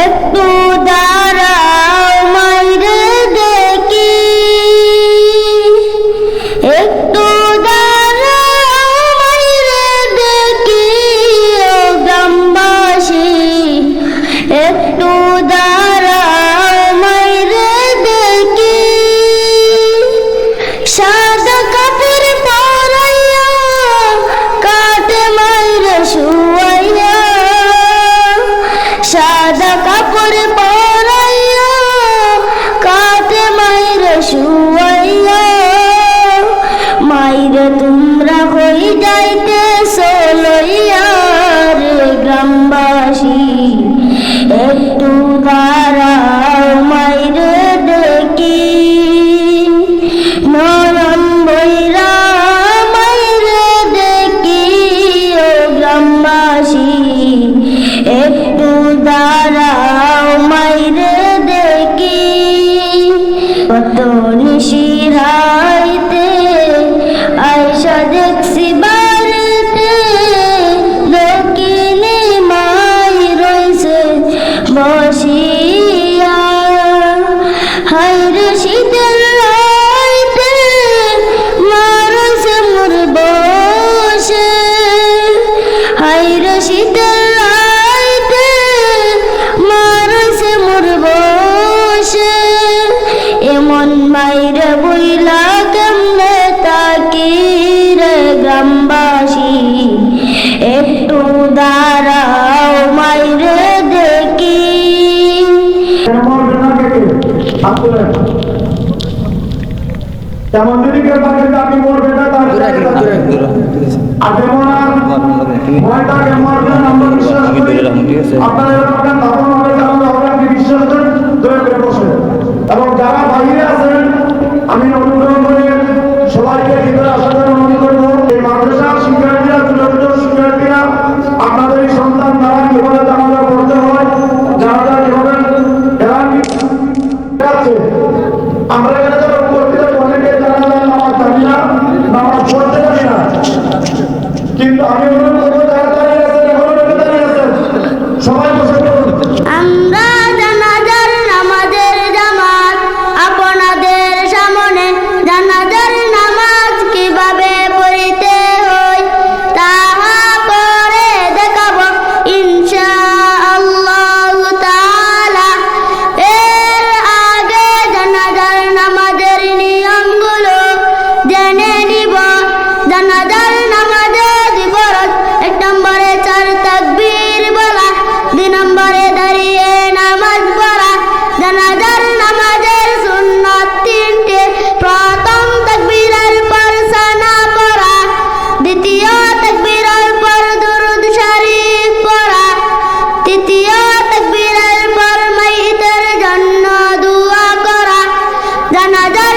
একটু দাঁড়াও মাইরে দেখি, একটু দাঁড়াও মাইরে দেখি ও গ্রামবাসী, একটু দাঁড়াও মাইরে দেখি। সাদা কাপড় পরাইয়া কাটে মাইরে শুয়াইয়া, সাদা কাপড় পরাইয়া কাটে মাইরে শুয়াইয়া, মাইরে তোমরা হই যাইতেছো লইয়া রে গ্রামবাসী, একটু দাঁড়াও মাইরে দেখি। নয়ন বইরা মাইরে দেখি ও গ্রামবাসী, একটু দাঁড়াও মাইরে দেখি। কত নিশিরাইতে আয়সা দেখছি বাড়িতে, দক্ষিণে মাই রইছে বসিয়া, হায়রে শীতের রাইতে মা রইছে মোর বসে, হায়রে শীতের রাইতে মা রইছে মোর বসে। এমন মাইরে বইলা কেমনে তাকি রে গ্রামবাসী, একটু দাঁড়াও মাইরে দেখি। তেমন যদি কেউ থাকে আপনি মরবে না, তার আর যেমন ভয়টাকে মরবেন আমরা বিশ্বাস করি, আপনারা এরকম তখন হবে তেমন হবে, আপনি বিশ্বাস করেন দয়া করে বসে। এবং যারা বাইরে আছেন আমি অনুগ্রহ করে সবাইকে ভিতরে আসার জন্য অনুরোধ করবো। এই মাদ্রাসার শিক্ষার্থীরা, ছোট ছোট শিক্ষার্থীরা, আপনাদের এই সন্তান দ্বারা কিভাবে জানাজা পড়তে হয়, জানাজা কিভাবে এরা আমরা এখানে যারা উপস্থিত অনেকে জানাজা নামাজ জানি না, নামাজ পড়তে জানি না, কিন্তু আমি অনুরোধ করবো যারা দাঁড়িয়ে আছেন এখনো দাঁড়িয়ে আছেন সবাই বসে পড়ুন। আমরা জানাজার নামাজের জামাত আপনাদের সামনে, জানাজার নামাজ কিভাবে পড়িতে হয় তাহা পরে দেখাবো ইনশাআল্লাহ তাআলা। এর আগে জানাজার নামাজের নিয়মগুলো জেনে নিব। জানাজার নামাজে ফরজ, 1 নম্বরে 4 তাকবীর বলা, 2 নম্বরে দাঁড়িয়ে নামাজ পড়া। জানাজার নামাজের সুন্নাত 3টে, প্রথম তাকবীরের পর সানা পড়া, দ্বিতীয় তাকবীরের পর দুরূদ শরীফ পড়া, তৃতীয় তাকবীরের পর মাইতের জন্য দোয়া করা। জানাজার